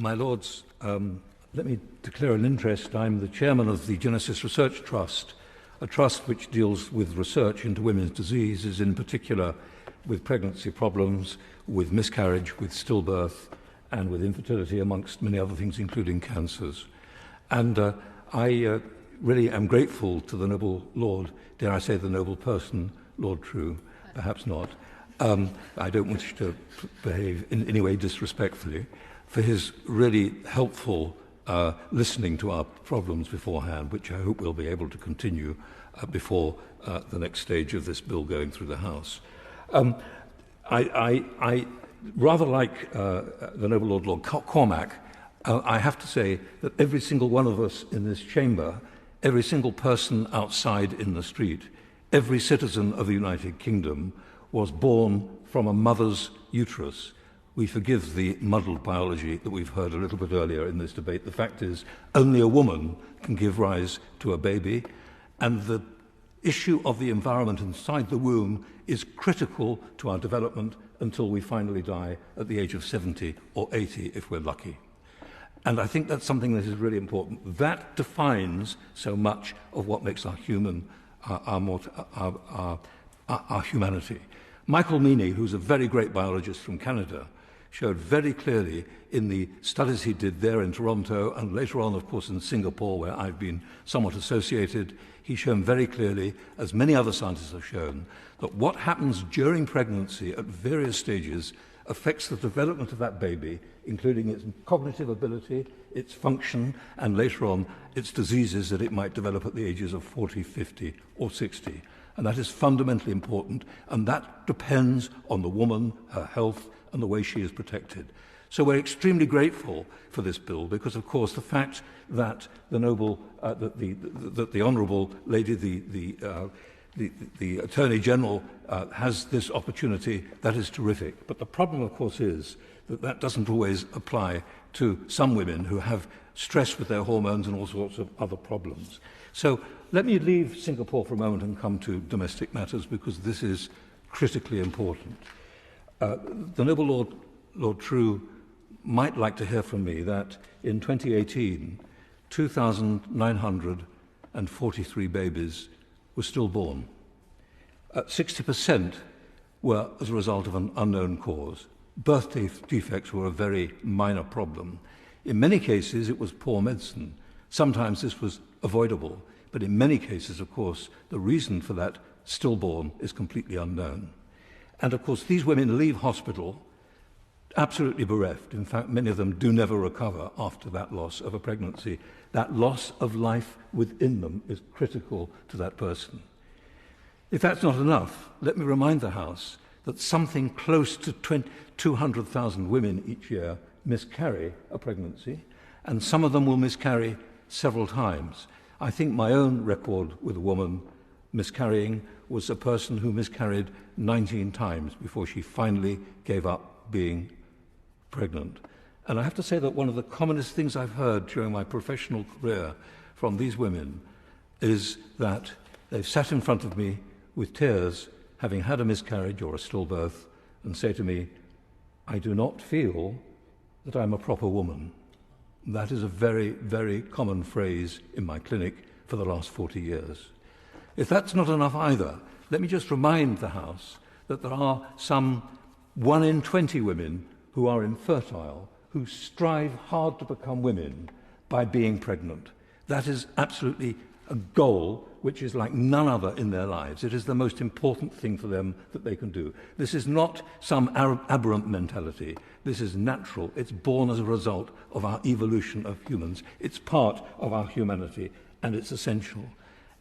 My Lords, let me declare an interest. I'm the chairman of the Genesis Research Trust, a trust which deals with research into women's diseases, in particular with pregnancy problems, with miscarriage, with stillbirth, and with infertility, amongst many other things, including cancers. And I really am grateful to the noble Lord, dare I say the noble person, Lord True, perhaps not. I don't wish to behave in any way disrespectfully, for his really helpful listening to our problems beforehand, which I hope we'll be able to continue before the next stage of this bill going through the House. I rather like the noble Lord Cormac, I have to say that every single one of us in this chamber, every single person outside in the street, every citizen of the United Kingdom was born from a mother's uterus. We forgive the muddled biology that we've heard a little bit earlier in this debate. The fact is, only a woman can give rise to a baby, and the issue of the environment inside the womb is critical to our development until we finally die at the age of 70 or 80, if we're lucky. And I think that's something that is really important. That defines so much of what makes our our humanity. Michael Meany, who's a very great biologist from Canada, showed very clearly in the studies he did there in Toronto and later on, of course, in Singapore, where I've been somewhat associated, he's shown very clearly, as many other scientists have shown, that what happens during pregnancy at various stages affects the development of that baby, including its cognitive ability, its function, and later on, its diseases that it might develop at the ages of 40, 50, or 60. And that is fundamentally important, and that depends on the woman, her health, and the way she is protected. So we're extremely grateful for this bill because, of course, the fact that the noble, that the honourable lady, the Attorney General, has this opportunity, that is terrific. But the problem, of course, is that that doesn't always apply to some women who have stress with their hormones and all sorts of other problems. So let me leave Singapore for a moment and come to domestic matters, because this is critically important. The noble Lord True might like to hear from me that in 2018, 2,943 babies were stillborn. 60% were as a result of an unknown cause. Birth defects were a very minor problem. In many cases, it was poor medicine. Sometimes this was avoidable, but in many cases, of course, the reason for that stillborn is completely unknown. And of course, these women leave hospital absolutely bereft. In fact, many of them do never recover after that loss of a pregnancy. That loss of life within them is critical to that person. If that's not enough, let me remind the House that something close to 200,000 women each year miscarry a pregnancy, and some of them will miscarry several times. I think my own record with a woman miscarrying was a person who miscarried 19 times before she finally gave up being pregnant. And I have to say that one of the commonest things I've heard during my professional career from these women is that they've sat in front of me with tears, having had a miscarriage or a stillbirth, and say to me, "I do not feel that I'm a proper woman." That is a very, very common phrase in my clinic for the last 40 years. If that's not enough either, let me just remind the House that there are some 1 in 20 women who are infertile, who strive hard to become women by being pregnant. That is absolutely a goal which is like none other in their lives. It is the most important thing for them that they can do. This is not some aberrant mentality. This is natural. It's born as a result of our evolution of humans. It's part of our humanity, and it's essential.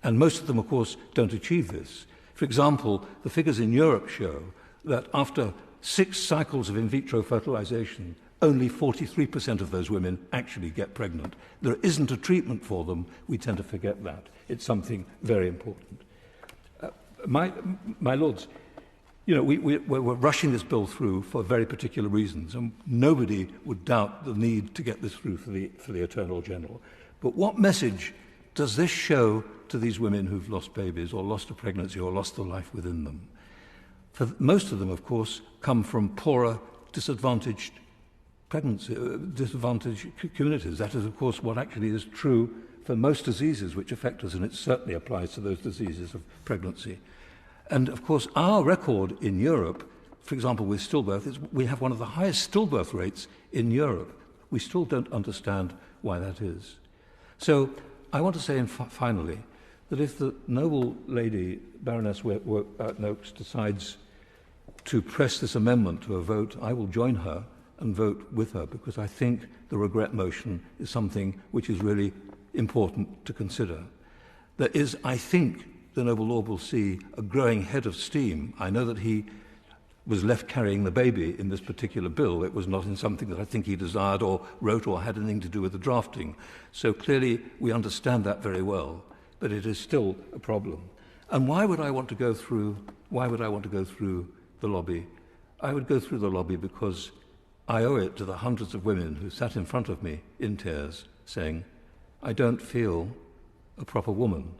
And most of them, of course, don't achieve this. For example, the figures in Europe show that after 6 cycles of in vitro fertilization, only 43% of those women actually get pregnant. There isn't a treatment for them. We tend to forget that. It's something very important. My Lords, you know, we're rushing this bill through for very particular reasons, and nobody would doubt the need to get this through for the Attorney General. But what message does this show to these women who've lost babies or lost a pregnancy or lost the life within them? For most of them, of course, come from poorer, disadvantaged pregnancy, disadvantaged communities. That is, of course, what actually is true for most diseases which affect us, and it certainly applies to those diseases of pregnancy. And, of course, our record in Europe, for example, with stillbirth, is we have one of the highest stillbirth rates in Europe. We still don't understand why that is. So I want to say, finally, that if the noble lady, Baroness Noakes, decides to press this amendment to a vote, I will join her and vote with her, because I think the regret motion is something which is really important to consider. There is, I think, the noble Lord will see a growing head of steam. I know that he was left carrying the baby in this particular bill. It was not in something that I think he desired or wrote or had anything to do with the drafting. So clearly we understand that very well, but it is still a problem. And why would I want to go through the lobby? I would go through the lobby because I owe it to the hundreds of women who sat in front of me in tears saying, I don't feel a proper woman.